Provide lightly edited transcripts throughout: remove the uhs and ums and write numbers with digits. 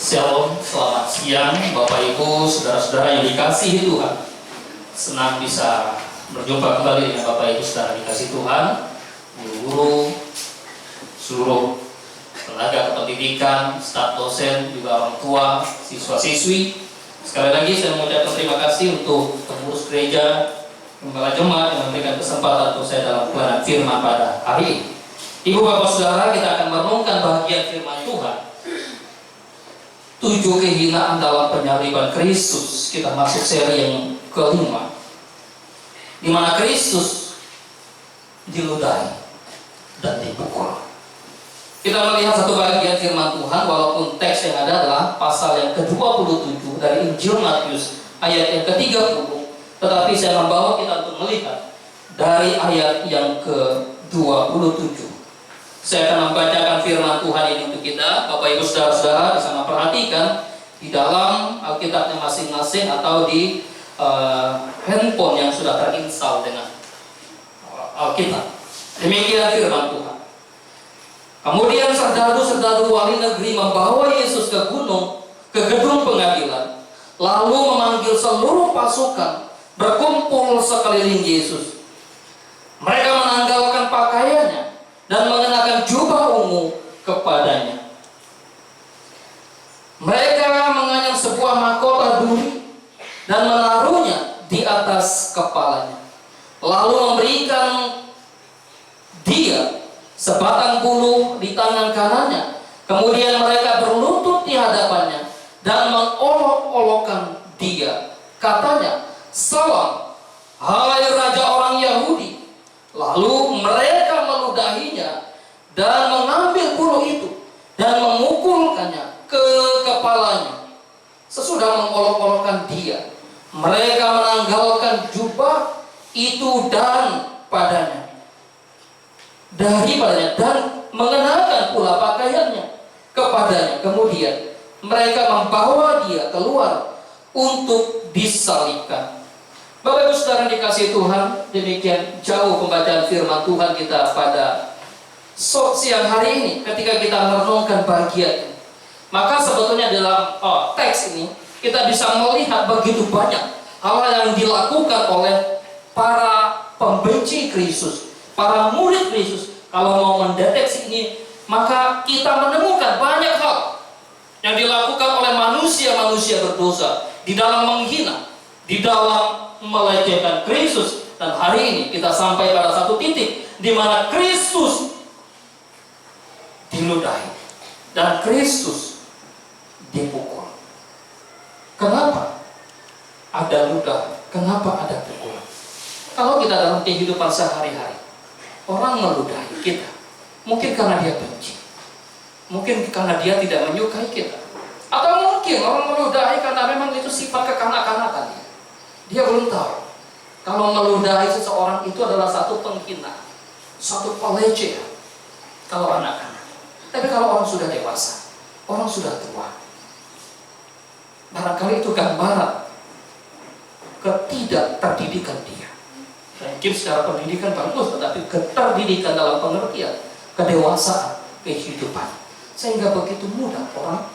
Shalom, selamat siang Bapak Ibu, saudara-saudara yang dikasihi Tuhan. Senang bisa berjumpa kembali dengan Bapak Ibu saudara dikasihi Tuhan, guru-guru, seluruh tenaga kependidikan, staf dosen, juga orang tua, siswa-siswi. Sekali lagi saya mengucapkan terima kasih untuk pengurus gereja, gembala jemaat yang memberikan kesempatan untuk saya dalam pelajaran firman pada hari ini. Ibu Bapak Saudara, kita akan merenungkan bagian firman Tuhan. 7 kehinaan dalam penyaliban Kristus. Kita masuk seri yang kelima, di mana Kristus diludahi dan dipukul. Kita melihat satu bagian firman Tuhan, walaupun teks yang ada adalah pasal yang ke-27 dari Injil Matius ayat yang ke-30, tetapi saya membawa kita untuk melihat dari ayat yang ke-27. Saya akan membacakan firman Tuhan ini untuk kita. Bapak Ibu saudara-saudara bisa memperhatikan di dalam Alkitabnya masing-masing atau di handphone yang sudah terinstall dengan Alkitab. Demikian firman Tuhan. Kemudian serdadu-serdadu wali negeri membawa Yesus ke gedung pengadilan, lalu memanggil seluruh pasukan berkumpul sekeliling Yesus. Mereka menanggalkan pakaiannya dan mengenakan jubah ungu kepadanya. Mereka menganyam sebuah mahkota duri dan menaruhnya di atas kepalanya, lalu memberikan dia sebatang bulu di tangan kanannya. Kemudian mereka berlutut di hadapannya dan mengolok-olokkan dia. Katanya, "Salam, hai Raja orang Yahudi." Lalu mereka meludahinya dan mengambil bulu itu dan memukulkannya ke kepalanya. Sesudah mengolok-olokkan dia, mereka menanggalkan jubah itu daripadanya dan mengenakan pula pakaiannya kepadanya. Kemudian mereka membawa dia keluar untuk disalibkan. Bapak Ibu saudara dikasihi Tuhan, demikian jauh pembacaan firman Tuhan kita pada siang hari ini. Ketika kita merenungkan bagian ini, maka sebetulnya dalam teks ini kita bisa melihat begitu banyak hal yang dilakukan oleh para pembenci Kristus, para murid Kristus. Kalau mau mendeteksi ini, maka kita menemukan banyak hal yang dilakukan oleh manusia-manusia berdosa di dalam menghina, di dalam melecehkan Kristus. Dan hari ini kita sampai pada satu titik di mana Kristus diludahi dan Kristus dipukul. Kenapa ada ludah? Kenapa ada pukulan? Kalau kita dalam kehidupan sehari-hari, orang meludahi kita, mungkin karena dia benci, mungkin karena dia tidak menyukai kita, atau mungkin orang meludahi karena memang itu sifat kekanak-kanakan. Dia belum tahu kalau meludahi seseorang itu adalah satu penghinaan, satu pelecehan kalau anak-anak. Tapi kalau orang sudah dewasa, orang sudah tua, barangkali itu gambaran ketidakterdidikan dia. Mungkin secara pendidikan bagus, tetapi keterdidikan dalam pengertian kedewasaan kehidupan, sehingga begitu mudah orang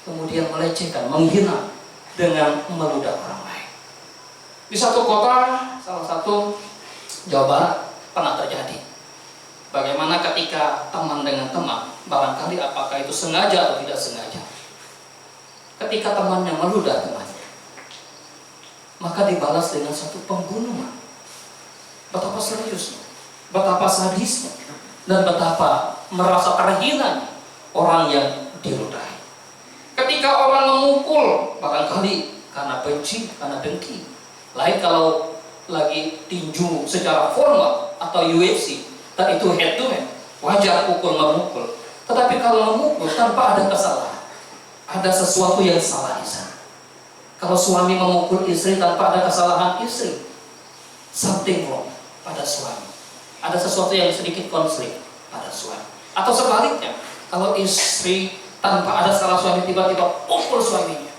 kemudian melecehkan, menghina dengan meludah orang lain. Di satu kota, salah satu Jawa Barat, pernah terjadi bagaimana ketika teman dengan teman, barangkali apakah itu sengaja atau tidak sengaja, ketika temannya meludah temannya, maka dibalas dengan satu pembunuhan. Betapa seriusnya, betapa sadisnya, dan betapa merasa terhina orang yang diludahi. Ketika orang memukul, barangkali karena benci, karena dengki. Lain kalau lagi tinju secara formal atau UFC, dan itu head to head, wajar pukul memukul. Tetapi kalau memukul tanpa ada kesalahan, ada sesuatu yang salah di sana. Kalau suami memukul istri tanpa ada kesalahan istri, something wrong pada suami. Ada sesuatu yang sedikit konflik pada suami. Atau sebaliknya, kalau istri tanpa ada salah suami tiba-tiba pukul suaminya,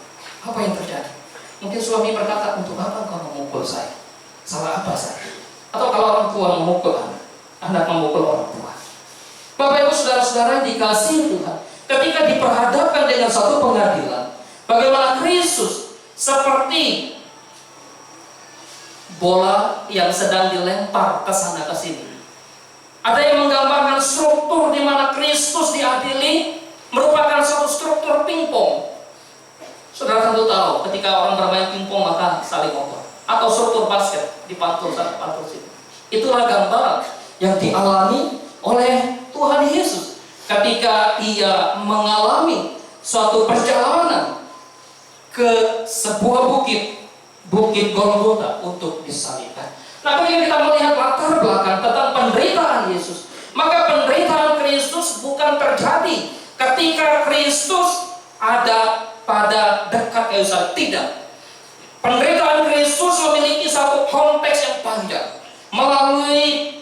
apa yang terjadi? Mungkin suami berkata, "Untuk apa kau memukul saya? Salah apa saya?" Atau kalau orang tua memukul anak memukul orang tua. Bapak Ibu saudara-saudara yang dikasihi Tuhan, ketika diperhadapkan dengan satu pengadilan, seperti bola yang sedang dilempar ke sana ke sini. Ada yang menggambarkan struktur di mana Kristus diadili merupakan satu struktur pingpong. Saudara tentu tahu ketika orang bermain pingpong maka saling ngobrol. Atau struktur basket dipantul sana pantul sini. Itulah gambaran yang dialami oleh Tuhan Yesus ketika ia mengalami suatu perjalanan ke sebuah bukit Golgota untuk disalibkan. Nah, ketika kita melihat latar belakang tentang penderitaan Yesus, maka penderitaan Kristus bukan terjadi ketika Kristus ada pada dekat kayu salib. Tidak. Penderitaan Kristus memiliki satu konteks yang panjang melalui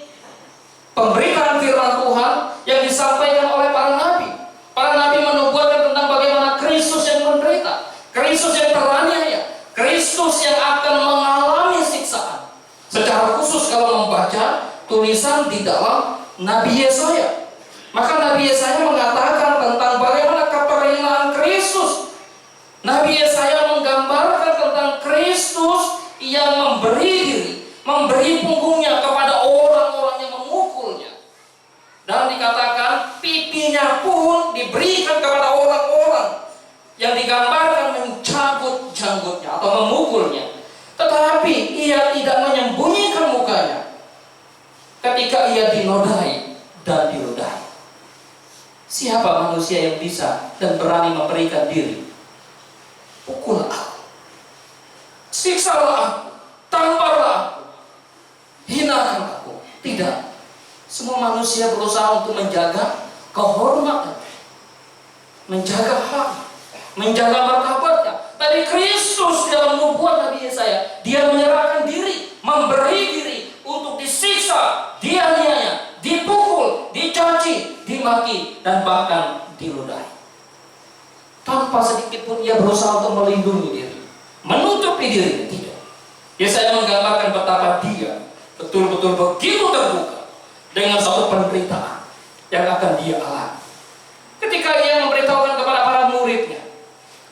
pemberitaan firman Tuhan yang disampaikan oleh para nabi. Para nabi menubuatkan tentang bagaimana Kristus yang menderita, Kristus yang teraniaya, Kristus yang akan mengalami siksaan. Secara khusus kalau membaca tulisan di dalam Nabi Yesaya, maka Nabi Yesaya mengatakan tentang bagaimana keterhinaan Kristus. Nabi Yesaya menggambarkan tentang Kristus yang memberi diri, memberi punggungnya kepada orang-orang yang memukulnya. Dan dikatakan pipinya pun diberikan kepada orang-orang yang digambarkan mencabut janggutnya atau memukulnya. Tetapi ia tidak menyembunyikan mukanya ketika ia dinodai dan diludahi. Siapa manusia yang bisa dan berani memberikan diri? Pukul aku, siksalah aku, tamparlah aku, hinakan aku. Tidak. Semua manusia berusaha untuk menjaga kehormatan, menjaga hak, menjaga martabatnya. Tadi Kristus dalam nubuat Nabi Yesaya, dia menyerahkan diri, memberi diri untuk disiksa, dianiaya, dipukul, dicaci, dimaki, dan bahkan diludahi. Tanpa sedikit pun ia berusaha untuk melindungi diri, menutupi diri. Tidak. Yesaya menggambarkan betapa dia betul-betul begitu terbuka dengan suatu penderitaan yang akan dia alami. Ketika ia memberitahukan kepada para muridnya,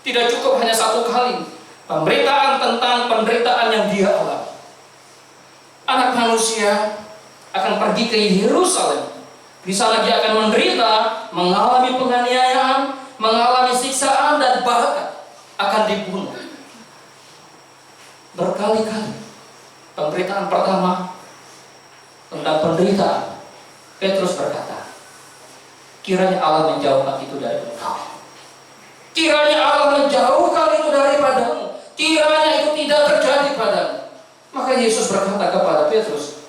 tidak cukup hanya satu kali pemberitaan tentang penderitaan yang dia alami. Anak manusia akan pergi ke Yerusalem. Di sana dia akan menderita, mengalami penganiayaan, mengalami siksaan, dan bahkan akan dibunuh. Berkali-kali pemberitaan pertama tentang penderitaan, Petrus berkata, kiranya Allah menjauhkan itu dari engkau. Kiranya Allah menjauhkan itu daripadamu. Kiranya itu tidak terjadi padamu. Maka Yesus berkata kepada Petrus,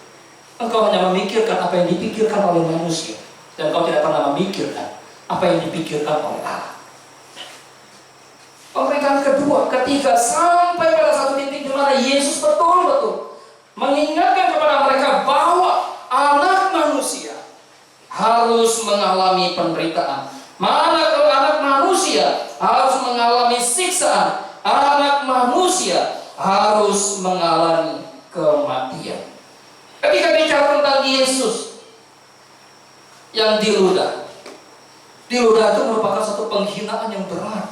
engkau hanya memikirkan apa yang dipikirkan oleh manusia, dan engkau tidak pernah memikirkan apa yang dipikirkan oleh Allah. Pemberitaan kedua, ketiga, sampai pada satu titik di mana Yesus betul-betul mengingatkan kepada mereka bahwa anak manusia harus mengalami penderitaan. Mana kalau anak manusia harus mengalami siksaan, anak manusia harus mengalami kematian. Ketika bicara tentang Yesus yang diludah itu merupakan satu penghinaan yang berat,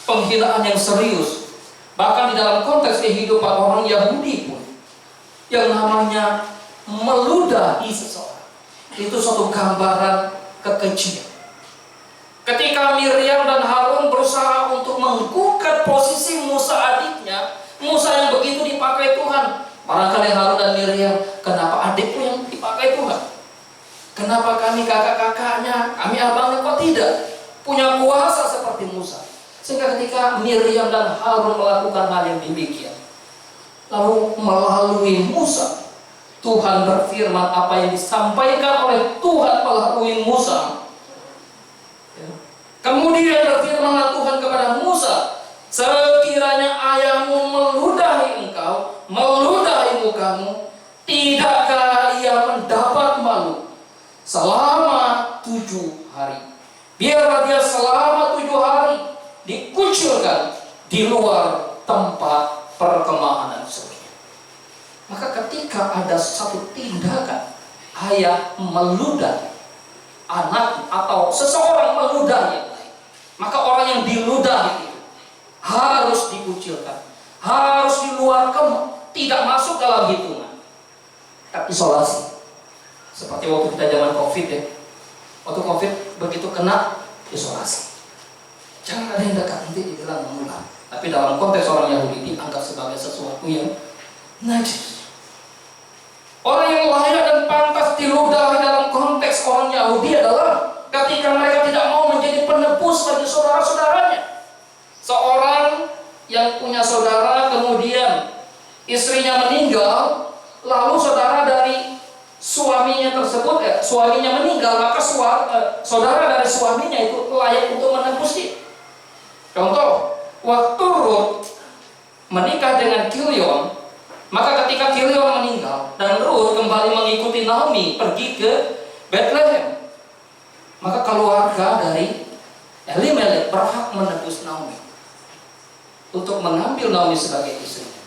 penghinaan yang serius. Bahkan di dalam konteks kehidupan orang Yahudi pun, yang namanya meludahi seseorang itu suatu gambaran kekejian. Ketika Miriam dan Harun berusaha untuk menggugat posisi Musa adiknya, Musa yang begitu dipakai Tuhan, barangkali Harun dan Miriam, kenapa adikku yang dipakai Tuhan? Kenapa kami kakak-kakaknya, kami abangnya kok tidak punya kuasa seperti Musa? Sehingga ketika Miriam dan Harun melakukan hal yang demikian, lalu melalui Musa, Tuhan berfirman apa yang disampaikan oleh Tuhan melalui Musa. Kemudian berfirmanlah Tuhan kepada Musa, sekiranya ayahmu meludahi engkau, meludahi mukamu, tidakkah ia mendapat malu selama 7 hari? Biarlah dia selama 7 hari dikucilkan di luar tempat perkemahan surga. Maka ketika ada satu tindakan ayah meludahi anak atau seseorang meludahi yang lain, maka orang yang diludahi itu harus dikucilkan, harus di luar kemah, tidak masuk dalam hitungan. Tapi isolasi. Seperti waktu kita zaman COVID ya. Waktu COVID begitu kena, isolasi. Jangan ada yang dekat, nanti dibilang menular. Tapi dalam konteks orang Yahudi dianggap sebagai sesuatu yang najis. Orang yang layak dan pantas diludahi dalam konteks orang Yahudi adalah ketika mereka tidak mau menjadi penebus bagi saudara-saudaranya. Seorang yang punya saudara kemudian istrinya meninggal, lalu saudara dari suaminya tersebut, suaminya meninggal, maka saudara dari suaminya itu layak untuk menebus dia. Contoh, waktu Ruth menikah dengan Kilion, maka ketika Kilion meninggal dan Ruth kembali mengikuti Naomi pergi ke Bethlehem, maka keluarga dari Elimelek berhak menebus Naomi untuk mengambil Naomi sebagai istrinya.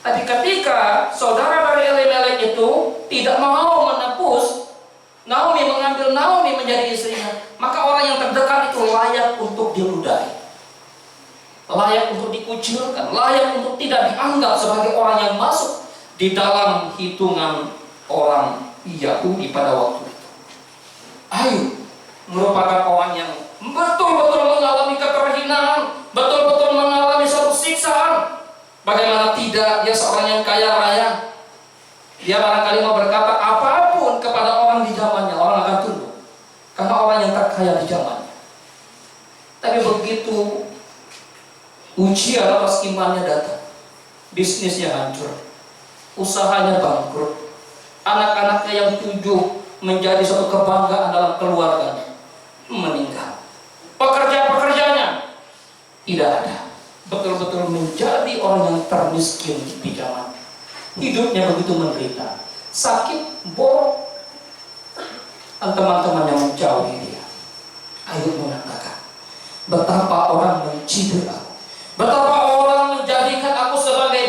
Tapi ketika saudara dari Elimelek itu tidak mau menebus Naomi, mengambil Naomi menjadi istrinya, maka orang yang terdekat itu layak untuk diludahi, layak untuk dikucilkan, layak untuk tidak dianggap sebagai orang yang masuk di dalam hitungan orang Yahudi pada waktu itu. Ayub merupakan orang yang betul-betul mengalami keterhinaan, betul-betul mengalami satu siksaan. Bagaimana tidak, dia seorang yang kaya raya. Dia barangkali mau berkata apapun kepada orang di zamannya, orang akan tunduk, karena orang yang terkaya di zamannya. Tapi begitu ujian atas imannya datang, bisnisnya hancur, usahanya bangkrut, anak-anaknya yang 7 menjadi suatu kebanggaan dalam keluarganya meninggal, pekerjaan-pekerjaannya tidak ada, betul-betul menjadi orang yang termiskin di zaman. Hidupnya begitu menderita, sakit, borok, dan teman-temannya menjauhi dia. Ayub mengatakan, betapa orang mencibir aku, betapa orang menjadikan aku sebagai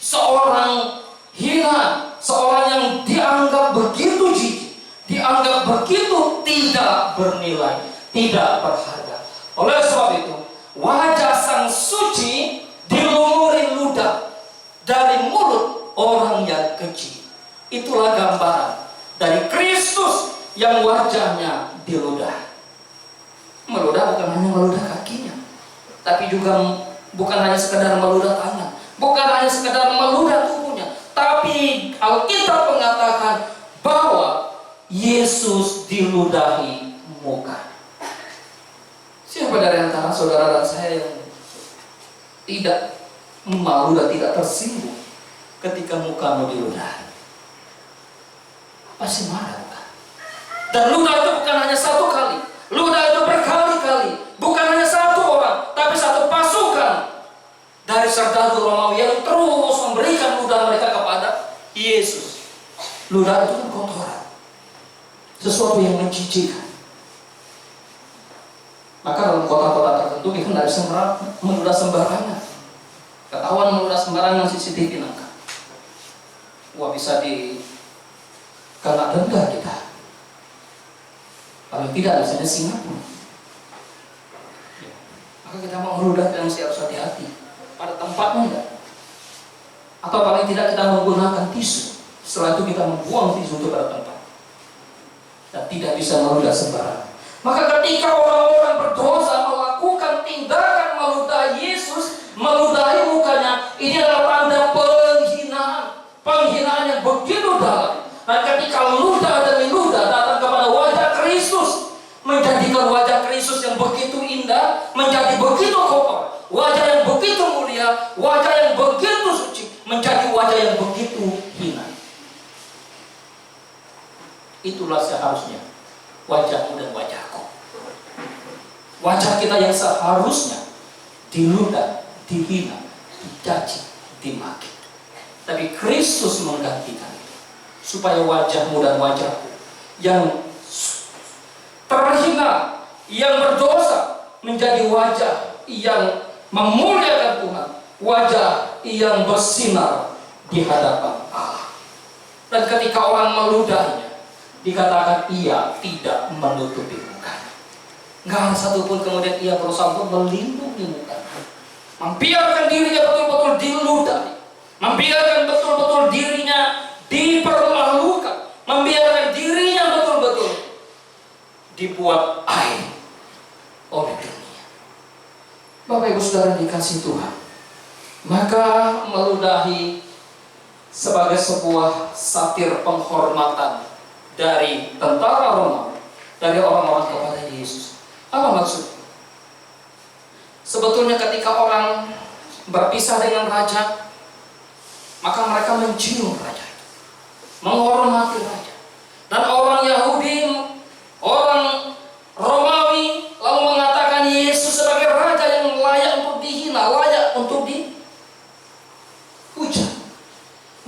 seorang hina, seorang yang dianggap begitu jijik, dianggap begitu tidak bernilai, tidak berharga. Oleh sebab itu, wajah sang suci dilumuri ludah dari mulut orang yang keji. Itulah gambaran dari Kristus yang wajahnya diludah. Meludah bukan hanya meludah kakinya, tapi juga bukan hanya sekedar meludah tangan, bukan hanya sekedar meludah tubuhnya, tapi Alkitab mengatakan bahwa Yesus diludahi muka. Siapa dari antara saudara dan saya yang tidak malu dan tidak tersinggung ketika mukamu diludahi? Pasti marah, bukan? Dan ludah itu bukan hanya satu kali, ludah itu berkali-kali, bukan hanya satu orang, tapi satu pasukan dari serdadu Romawi yang terus memberikan ludah mereka kepada Yesus. Ludah itu kan kotoran, sesuatu yang menjijikkan. Maka dalam kota-kota tertentu kita tidak bisa meludah sembarangan. Ketahuan meludah sembarangan, CCTV nangkap. Wah, bisa kena denda kita. Kalau tidak, misalnya Singapura. Maka kita mau meludah dengan harus hati-hati. Pada tempatnya enggak. Atau paling tidak kita menggunakan tisu. Setelah itu kita membuang tisu itu pada tempat. Dan tidak bisa meludah sembarangan. Maka ketika orang-orang berdosa melakukan tindakan meludahi Yesus, meludahi mukanya, ini adalah tanda penghinaan. Penghinaan yang begitu dalam. Dan ketika ludah demi ludah datang kepada wajah Kristus, menjadikan wajah Kristus yang begitu indah menjadi begitu kotor, wajah yang begitu mulia, wajah yang begitu suci menjadi wajah yang begitu hina. Itulah seharusnya wajahmu dan wajahku. Wajah kita yang seharusnya diludah, dihina, dicaci, dimaki. Tapi Kristus menggantikan itu, supaya wajahmu dan wajahku yang terhina, yang berdosa, menjadi wajah yang memuliakan Tuhan, wajah yang bersinar di hadapan Allah. Dan ketika orang meludahnya, dikatakan ia tidak menutupi mukanya. Nggak ada satupun kemudian ia berusaha untuk melindungi mukanya. membiarkan dirinya betul-betul diludahi, membiarkan betul-betul dirinya dipermalukan, membiarkan dirinya betul-betul dibuat aib oleh dunia. Bapak Ibu Saudara dikasih Tuhan, maka meludahi sebagai sebuah satir penghormatan dari tentara Romawi, dari orang-orang kepada Yesus. Apa maksudnya? Sebetulnya ketika orang berpisah dengan raja, maka mereka mencium raja itu, menghormati raja. Dan orang Yahudi, orang Romawi lalu mengatakan Yesus sebagai raja yang layak untuk dihina, layak untuk dihujat.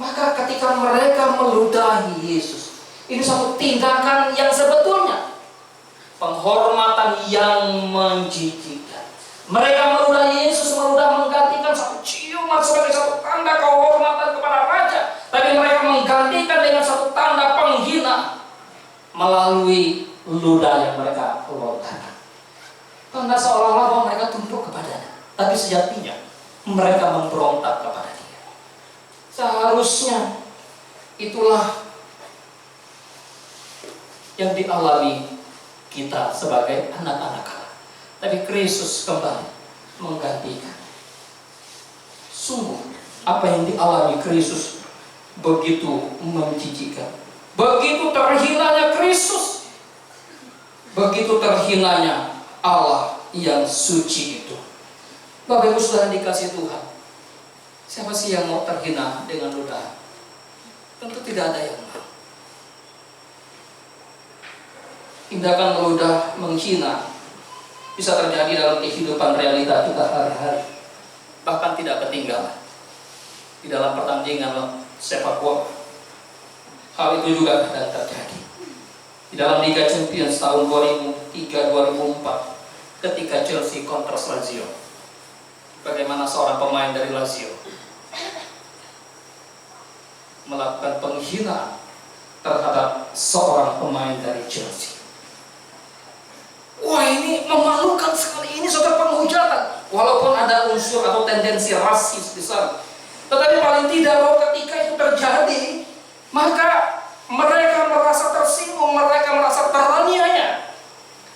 Maka ketika mereka meludahi Yesus, ini satu tindakan yang sebetulnya penghormatan yang menjijikkan. Mereka meludahi Yesus, menggantikan satu ciuman sebagai satu tanda kehormatan kepada raja, tapi mereka menggantikan dengan satu tanda penghina melalui ludah yang mereka lontarkan. Tanda seolah-olah bahwa mereka tunduk kepadanya, tapi sejatinya mereka memberontak kepada Dia. Seharusnya itulah yang dialami kita sebagai anak-anak Allah. Tapi Kristus kembali menggantikan. Sungguh apa yang dialami Kristus begitu menjijikan, begitu terhinanya Kristus, begitu terhinanya Allah yang suci itu. Bapak Ibu Saudara dikasih Tuhan, siapa sih yang mau terhina dengan ludah? Tentu tidak ada yang mau. Tindakan meludah, menghina bisa terjadi dalam kehidupan realita kita hari-hari. Bahkan tidak ketinggalan di dalam pertandingan sepak bola. Hal itu juga kadang terjadi di dalam Liga Champions tahun 2003-2004 ketika Chelsea kontra Lazio. Bagaimana seorang pemain dari Lazio melakukan penghinaan terhadap seorang pemain dari Chelsea. Wah, ini memalukan sekali, ini suatu penghujatan. Walaupun ada unsur atau tendensi rasis di sana, tetapi paling tidak bahwa ketika itu terjadi, maka mereka merasa tersinggung, mereka merasa teraniaya.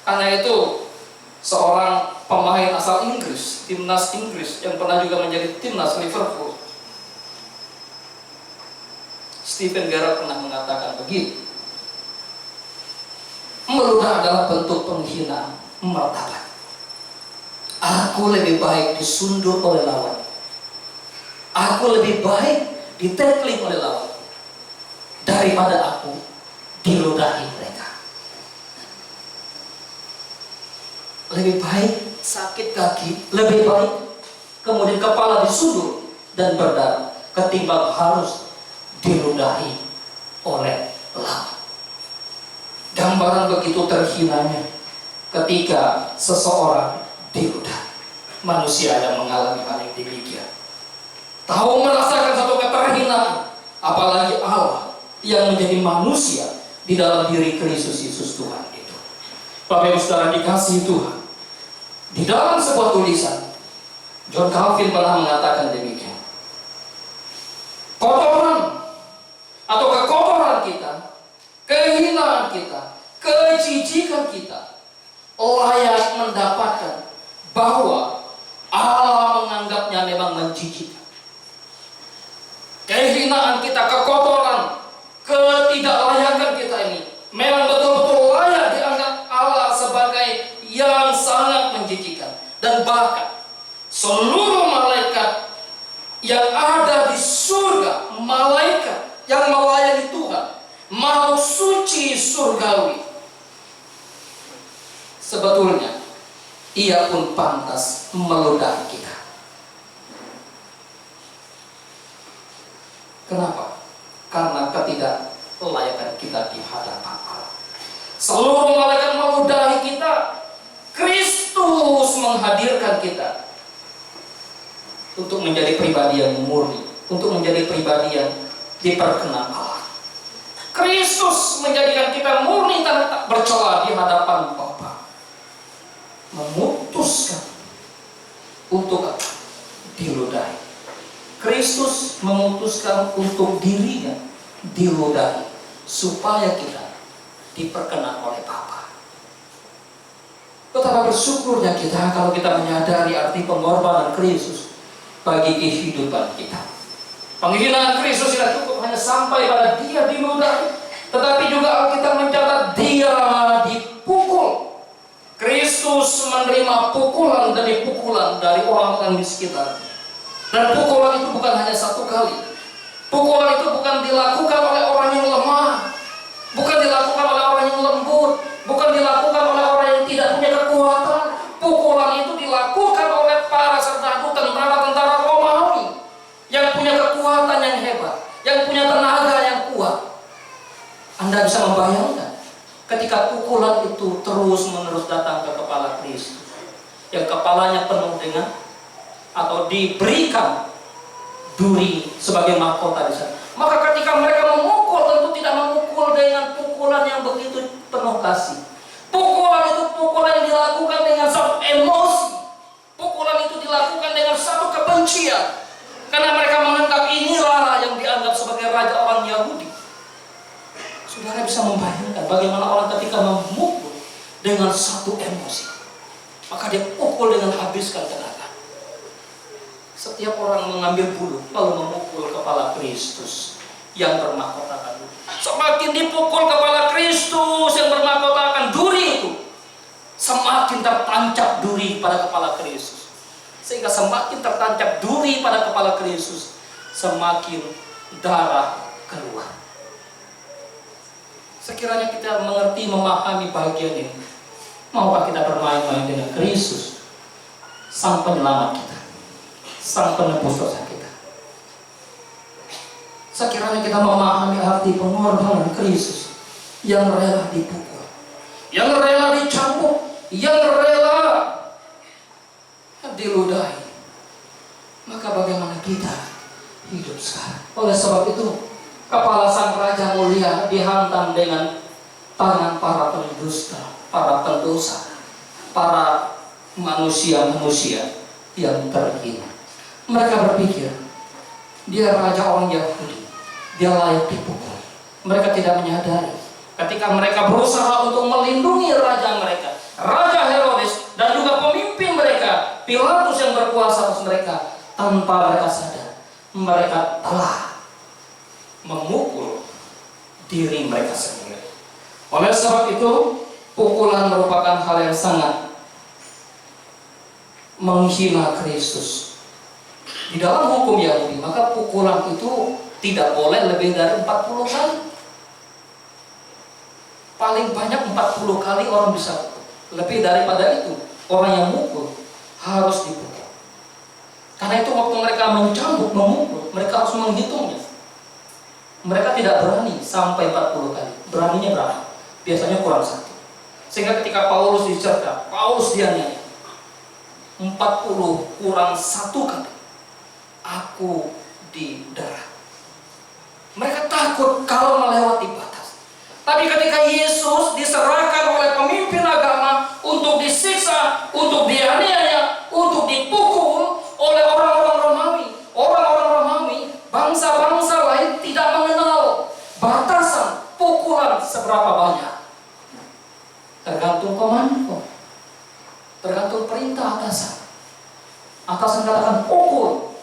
Karena itu seorang pemain asal Inggris, timnas Inggris yang pernah juga menjadi timnas Liverpool, Steven Gerrard pernah mengatakan begini: meludah adalah bentuk penghinaan martabat. Aku lebih baik disundur oleh lawan. Aku lebih baik ditackling oleh lawan daripada aku diludahi mereka. Lebih baik sakit kaki, lebih baik kemudian kepala disundur dan berdarah ketimbang harus diludahi oleh lawan. Gambaran begitu terhinanya ketika seseorang diludahi. Manusia yang mengalami hal yang demikian tahu merasakan satu keterhinaan, apalagi Allah yang menjadi manusia di dalam diri Kristus Yesus Tuhan itu. Bapak Ibu Saudara dikasihi Tuhan, di dalam sebuah tulisan John Calvin pernah mengatakan demikian: kotoran atau kekotoran kita, kehinaan kita, kejijikan kita layak mendapatkan bahwa Allah menganggapnya memang menjijikkan. Kehinaan kita, kekotoran, ketidaklayakan kita ini memang betul-betul layak dianggap Allah sebagai yang sangat menjijikkan. Dan bahkan seluruh malaikat yang ada di surga, malaikat yang melayani Tuhan, mau suci surgawi, sebetulnya ia pun pantas meludahi kita. Kenapa? Karena ketidaklayakan kita di hadapan Allah. Seluruh malaikat meludahi kita, Kristus menghadirkan kita untuk menjadi pribadi yang murni, untuk menjadi pribadi yang diperkenan Allah. Kristus menjadikan kita murni dan tak bercela di hadapan Bapa. Memutuskan untuk diludahi. Kristus memutuskan untuk dirinya diludahi supaya kita diperkenan oleh Bapa. Betapa bersyukurnya kita kalau kita menyadari arti pengorbanan Kristus bagi kehidupan kita. Penghinaan Kristus tidak cukup hanya sampai pada dia diludahi, tetapi juga Alkitab mencatat dia dipukul. Kristus menerima pukulan demi pukulan dari orang-orang di sekitar. Dan pukulan itu bukan hanya satu kali. Pukulan itu bukan dilakukan oleh orang yang lemah, bukan dilakukan oleh orang yang lembut, bukan dilakukan oleh orang yang tidak punya kekuatan. Pukulan itu dilakukan oleh para serdadu tentara-tentara Romawi yang punya kekuatan yang hebat, yang punya tenaga yang kuat. Anda bisa membayangkan ketika pukulan itu terus-menerus datang ke kepala Kristus, yang kepalanya penuh dengan atau diberikan duri sebagai mahkota di sana. Maka ketika mereka memukul, tentu tidak memukul dengan pukulan yang begitu penuh kasih. Pukulan itu pukulan yang dilakukan dengan satu emosi. Pukulan itu dilakukan dengan satu kebencian. Karena mereka menganggap inilah yang dianggap sebagai raja orang Yahudi. Saudara bisa membayangkan bagaimana orang ketika memukul dengan satu emosi, maka dia pukul dengan habiskan tenaga. Setiap orang mengambil bulu lalu memukul kepala Kristus yang bermahkotakan duri. Semakin dipukul kepala Kristus yang bermahkotakan duri itu, semakin tertancap duri pada kepala Kristus. Sehingga semakin tertancap duri pada kepala Kristus, semakin darah keluar. Sekiranya kita mengerti, memahami bagian ini, maukah kita bermain-main dengan Kristus, Sang Penyelamat kita, Sang Penebus dosa kita? Sekiranya kita memahami arti pengorbanan Kristus yang rela dipukul, yang rela dicambuk, yang rela diludahi, maka bagaimana kita hidup sekarang? Oleh sebab itu, kepala sang raja mulia dihantam dengan tangan para pendusta, para pendosa, para manusia-manusia yang terhina. Mereka berpikir, dia raja orang Yahudi, dia layak dipukul. Mereka tidak menyadari ketika mereka berusaha untuk melindungi raja mereka, Raja Herodes, dan juga pemimpin mereka, Pilatus yang berkuasa atas mereka, tanpa mereka sadar, mereka telah memukul diri mereka sendiri. Oleh sebab itu, pukulan merupakan hal yang sangat menghina Kristus. Di dalam hukum Yahudi, maka pukulan itu tidak boleh lebih dari 40 kali. Paling banyak 40 kali orang bisa pukul. Lebih daripada itu, orang yang mukul harus dipukul. Karena itu waktu mereka mencambuk, memukul, mereka harus menghitungnya. Mereka tidak berani sampai 40 kali. Beraninya berapa? Biasanya kurang satu. Sehingga ketika Paulus dicerca, Paulus dianiaya, 40 kurang satu kali, aku di darat. Mereka takut kalau melewati batas. Tapi ketika Yesus diserahkan oleh pemimpin agama untuk disiksa, untuk dianiaya, untuk dipukul oleh orang-orang Romawi. Orang-orang Romawi, bangsa-bangsa lain tidak mengenal batasan pukulan seberapa banyak. Tergantung komando, tergantung perintah atasan. Atasan katakan pukul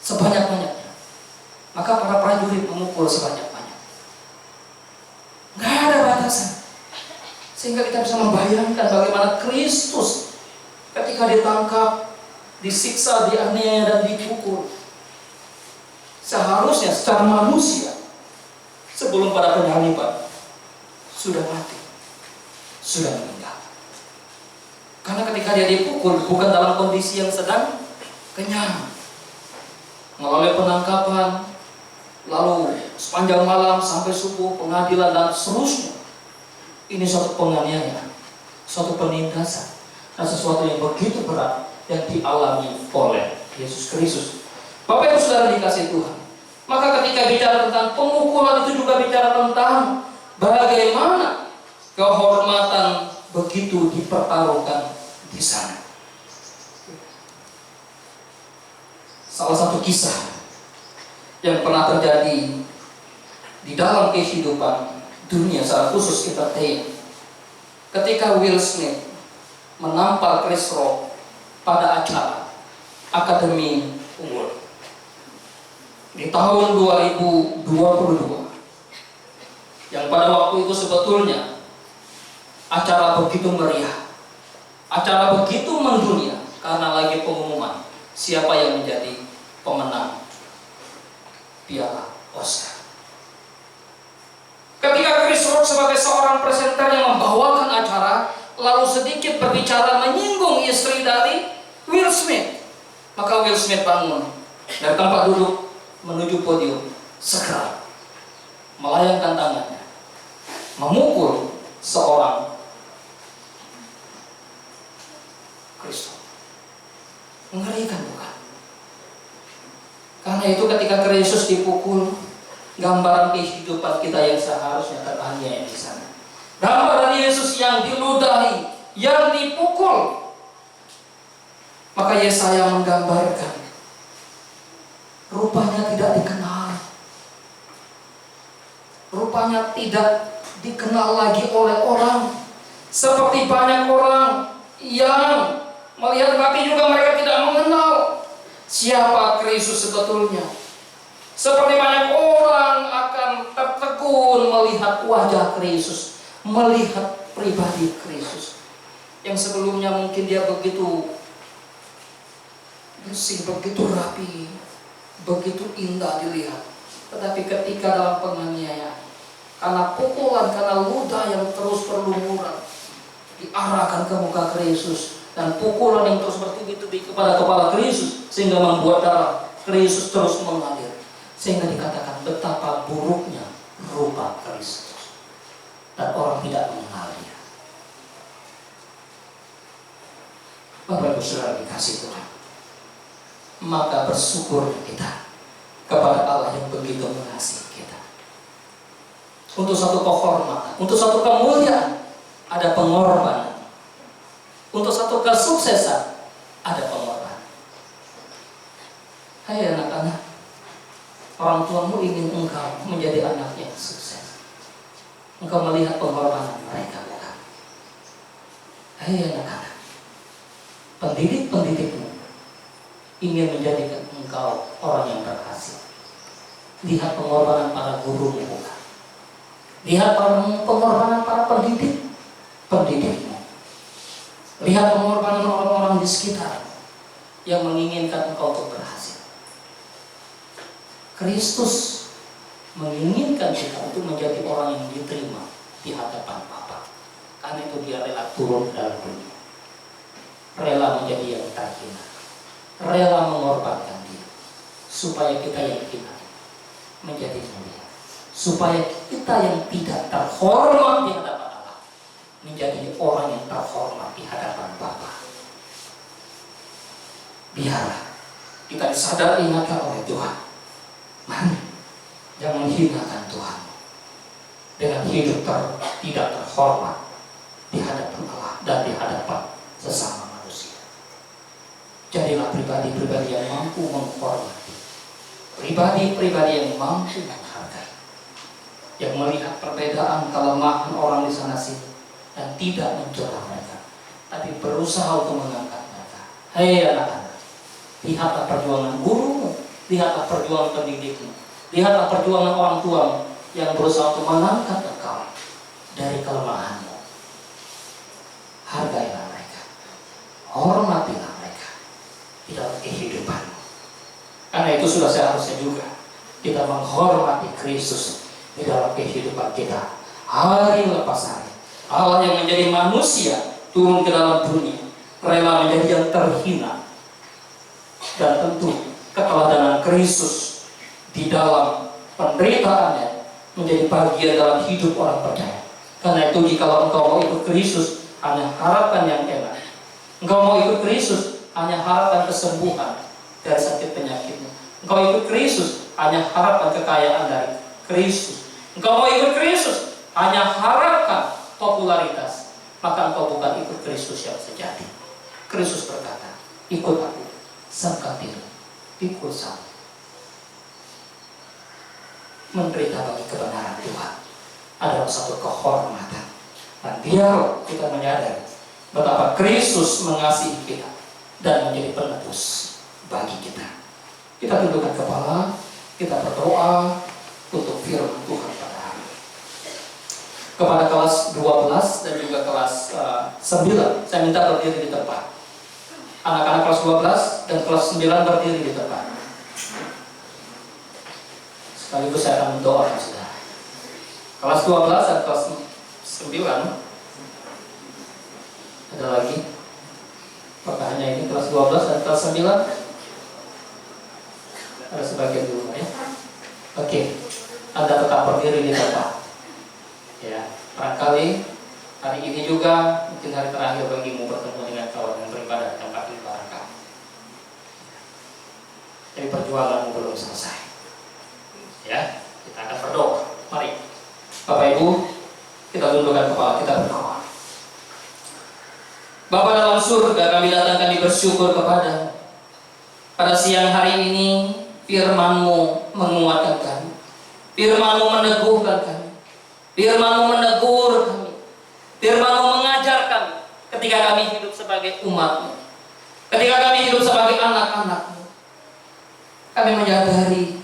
sebanyak-banyaknya, maka para prajurit memukul sebanyak-banyaknya. Nggak ada batasan. Sehingga kita bisa membayangkan bagaimana Kristus ketika ditangkap, disiksa, dianiaya, dan dipukul. Seharusnya secara manusia, sebelum pada penyaliban, sudah mati, sudah meninggal. Karena ketika dia dipukul, bukan dalam kondisi yang sedang kenyang, melalui penangkapan, lalu sepanjang malam sampai subuh, pengadilan, dan seterusnya. Ini suatu penganiayaan, suatu penindasan, dan sesuatu yang begitu berat yang dialami oleh Yesus Kristus. Bapak Ibu Saudara dikasihi Tuhan, maka ketika bicara tentang pemukulan itu juga bicara tentang bagaimana kehormatan begitu dipertaruhkan di sana. salah satu kisah yang pernah terjadi di dalam kehidupan dunia, secara khusus entertain, ketika Will Smith menampar Chris Rock pada acara Academy Award di tahun 2022, yang pada waktu itu sebetulnya acara begitu meriah, acara begitu mendunia, karena lagi pengumuman siapa yang menjadi pemenang piala Oscar. Ketika Chris Rock sebagai seorang presenter yang membawakan acara, lalu sedikit berbicara menyinggung istri dari Will Smith, maka Will Smith bangun dari tempat duduk menuju podium, segera melayangkan tangannya, memukul seorang Chris Rock. Mengerikan bukan? Karena itu ketika Kristus dipukul, gambaran kehidupan kita yang seharusnya teraniaya di sana. Gambaran Yesus yang diludahi, yang dipukul. Maka Yesaya menggambarkan, rupanya tidak dikenal. Rupanya tidak dikenal lagi oleh orang. Seperti banyak orang yang melihat, tapi juga mereka tidak mengenal siapa Kristus sebetulnya. Seperti banyak orang akan tertegun melihat wajah Kristus, melihat pribadi Kristus, yang sebelumnya mungkin dia begitu bersih, begitu rapi, begitu indah dilihat. Tetapi ketika dalam penganiayaan, karena pukulan, karena ludah yang terus berlumuran, diarahkan ke muka Kristus, dan pukulan yang terus bertubi-tubi kepada kepala Kristus, sehingga membuat darah Kristus terus mengalir, sehingga dikatakan betapa buruknya rupa Kristus, dan orang tidak mengenal dia. Bapak Ibu Saudara dikasih Tuhan, maka bersyukur kita kepada Allah yang begitu mengasihi kita. Untuk satu kehormatan, untuk satu kemuliaan, ada pengorbanan. Untuk satu kesuksesan, ada pengorbanan. Hai anak-anak, orang tuamu ingin engkau menjadi anak yang sukses. Engkau melihat pengorbanan mereka, bukan? Hai anak-anak, pendidik-pendidikmu ingin menjadikan engkau orang yang berhasil. Lihat pengorbanan para gurumu, bukan? Lihat pengorbanan para pendidikmu. Lihat pengorbanan orang-orang di sekitar yang menginginkan engkau untuk berhasil. Kristus menginginkan kita untuk menjadi orang yang diterima di hadapan Bapa. Karena itu dia rela turun dalam dunia, rela menjadi yang terhina, rela mengorbankan dia, supaya kita yang hina menjadi mulia, supaya kita yang tidak terhormat di hadapan Allah menjadi orang yang terhormat di hadapan Bapa. Biarlah kita disadari ingatkan oleh Tuhan. Mari, jangan hinakan Tuhan dengan hidup tidak terhormat di hadapan Allah dan di hadapan sesama manusia. Jadilah pribadi-pribadi yang mampu menghormati, pribadi-pribadi yang mampu menghargai, yang melihat perbedaan kelemahan orang di sana sini dan tidak mencela mereka, tapi berusaha untuk mengangkat mereka. Hei anak-anak, lihatlah perjuangan gurumu, lihatlah perjuangan pendidikmu, lihatlah perjuangan orang tuamu yang berusaha untuk mengangkat engkau dari kelemahanmu. Hargailah mereka, hormatilah mereka di dalam kehidupanmu. Karena itu sudah seharusnya juga kita menghormati Kristus di dalam kehidupan kita hari lepas hari. Allah yang menjadi manusia turun ke dalam dunia, rela menjadi yang terhina, dan tentu keteladanan Kristus di dalam penderitaannya menjadi bagian dalam hidup orang percaya. Karena itu jikalau engkau mau ikut Kristus, hanya harapkan yang enak. Engkau mau ikut Kristus, hanya harapkan kesembuhan dari sakit penyakitmu. Engkau ikut Kristus, hanya harapkan kekayaan dari Kristus. Engkau mau ikut Kristus, hanya harapkan popularitas, maka engkau bukan ikut Kristus yang sejati. Kristus berkata, ikut aku, sangka diri, pikul salib, menderita bagi kebenaran Tuhan adalah satu kehormatan. Dan biar kita menyadari betapa Kristus mengasihi kita dan menjadi penebus bagi kita. Kita tundukkan kepala, kita berdoa untuk firman Tuhan pada hari ini. Kepada kelas 12 dan juga kelas 9, saya minta berdiri di tempat. Anak-anak kelas 12 dan kelas 9 berdiri di tempat. Sekaligus saya akan mendoakan saudara. Kelas 12 dan kelas 9. Ada lagi? Apakah hanya ini kelas 12 dan kelas 9? Ada sebagian dulu ya. Oke. Anda tetap berdiri di tempat. Ya, barangkali hari ini juga mungkin hari terakhir bagimu bertemu dengan kawan yang beribadah di tempat ibadah. Tapi perjuanganmu belum selesai. Ya, kita akan berdoa. Mari, Bapak Ibu, kita tundukkan kepala, kita berdoa. Bapa dalam surga, kami datang, kami bersyukur kepada pada siang hari ini. Firman-Mu menguatkan kami, Firman-Mu meneguhkan kami, Firman-Mu menegur kami, Firman-Mu mengajar kami ketika kami hidup sebagai umat-Mu, ketika kami hidup sebagai anak-anak-Mu. Kami menyadari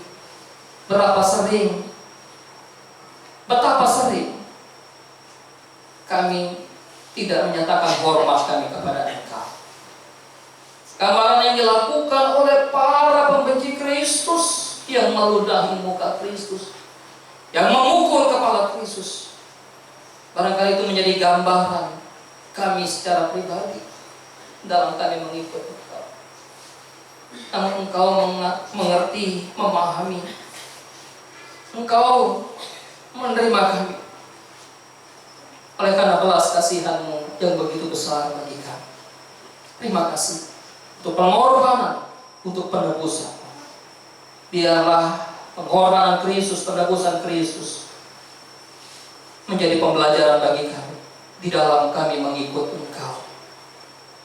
betapa sering kami tidak menyatakan hormat kami kepada Engkau. Gambaran yang dilakukan oleh para pembenci Kristus yang meludahi muka Kristus, yang memukul kepala Kristus. Barangkali itu menjadi gambaran kami secara pribadi dalam kami mengikut Engkau. Namun Engkau mengerti, memahami. Engkau menerima kami oleh karena belas kasihan-Mu yang begitu besar bagi kami. Terima kasih untuk pengorbanan, untuk penebusan. Biarlah pengorbanan Kristus, penebusan Kristus menjadi pembelajaran bagi kami di dalam kami mengikut Engkau.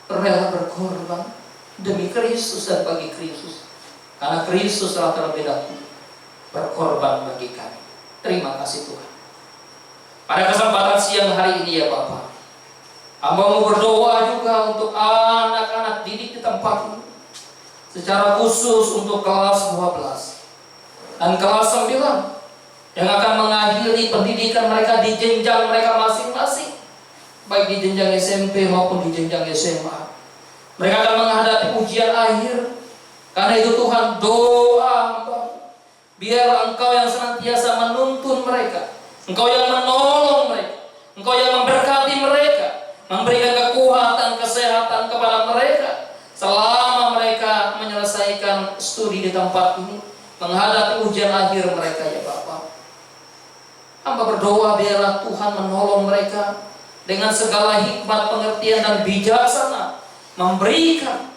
Rela berkorban demi Kristus dan bagi Kristus, karena Kristus telah terlebih dahulu berkorban bagi kami. Terima kasih Tuhan. Pada kesempatan siang hari ini ya Bapa, hamba-Mu berdoa juga untuk anak-anak didik di tempat ini, secara khusus untuk kelas 12 dan kelas 9 yang akan mengakhiri pendidikan mereka di jenjang mereka masing-masing, baik di jenjang SMP maupun di jenjang SMA. Mereka akan menghadapi ujian akhir. Karena itu Tuhan, doa hamba, biar Engkau yang senantiasa menuntun mereka, Engkau yang menolong mereka, Engkau yang memberkati mereka, memberikan kekuatan, kesehatan kepada mereka selama mereka menyelesaikan studi di tempat ini, menghadapi ujian akhir mereka ya Bapa. Hamba berdoa biarlah Tuhan menolong mereka dengan segala hikmat, pengertian dan bijaksana, memberikan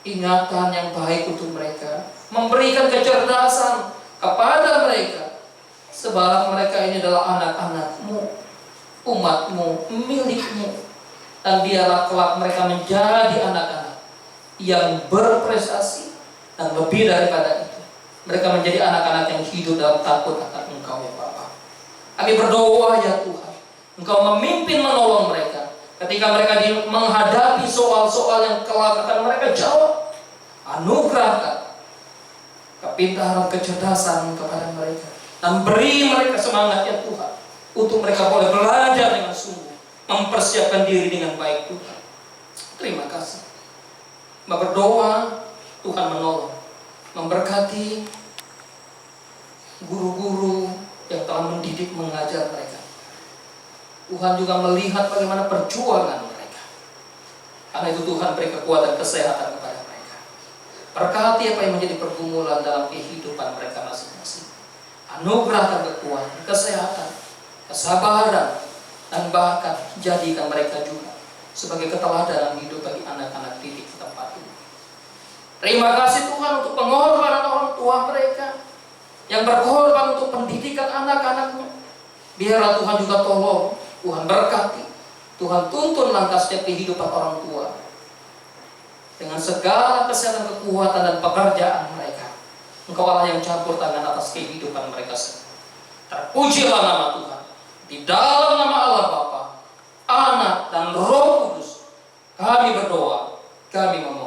ingatan yang baik untuk mereka, memberikan kecerdasan kepada mereka, sebab mereka ini adalah anak-anak-Mu, umat-Mu, milik-Mu. Dan biarlah kelak mereka menjadi anak-anak yang berprestasi, dan lebih daripada itu, mereka menjadi anak-anak yang hidup dalam takut akan Engkau ya Bapa. Kami berdoa ya Tuhan, Engkau memimpin menolong mereka ketika mereka menghadapi soal-soal yang kelak akan mereka jawab. Anugerahkan kepintaran, kecerdasan kepada mereka, dan beri mereka semangat ya Tuhan, untuk mereka boleh belajar dengan sungguh, mempersiapkan diri dengan baik Tuhan. Terima kasih. Berdoa Tuhan menolong, memberkati guru-guru yang telah mendidik, mengajar mereka. Tuhan juga melihat bagaimana perjuangan mereka. Karena itu Tuhan beri kekuatan, kesehatan kepada mereka. Berkati apa yang menjadi pergumulan dalam kehidupan mereka masing-masing. Anugerahkan kekuatan, kesehatan, kesabaran, dan bahkan jadikan mereka juga sebagai keteladanan hidup bagi anak-anak didik di tempat ini. Terima kasih Tuhan untuk pengorbanan orang tua mereka yang berkorban untuk pendidikan anak-anaknya. Biarlah Tuhan juga tolong, Tuhan berkati, Tuhan tuntun langkah setiap kehidupan orang tua. dengan segala kesehatan, kekuatan, dan pekerjaan mereka. Engkau Allah yang campur tangan atas kehidupan mereka semua. Terpujilah nama Tuhan. Di dalam nama Allah Bapa, Anak, dan Roh Kudus, kami berdoa, kami memohon.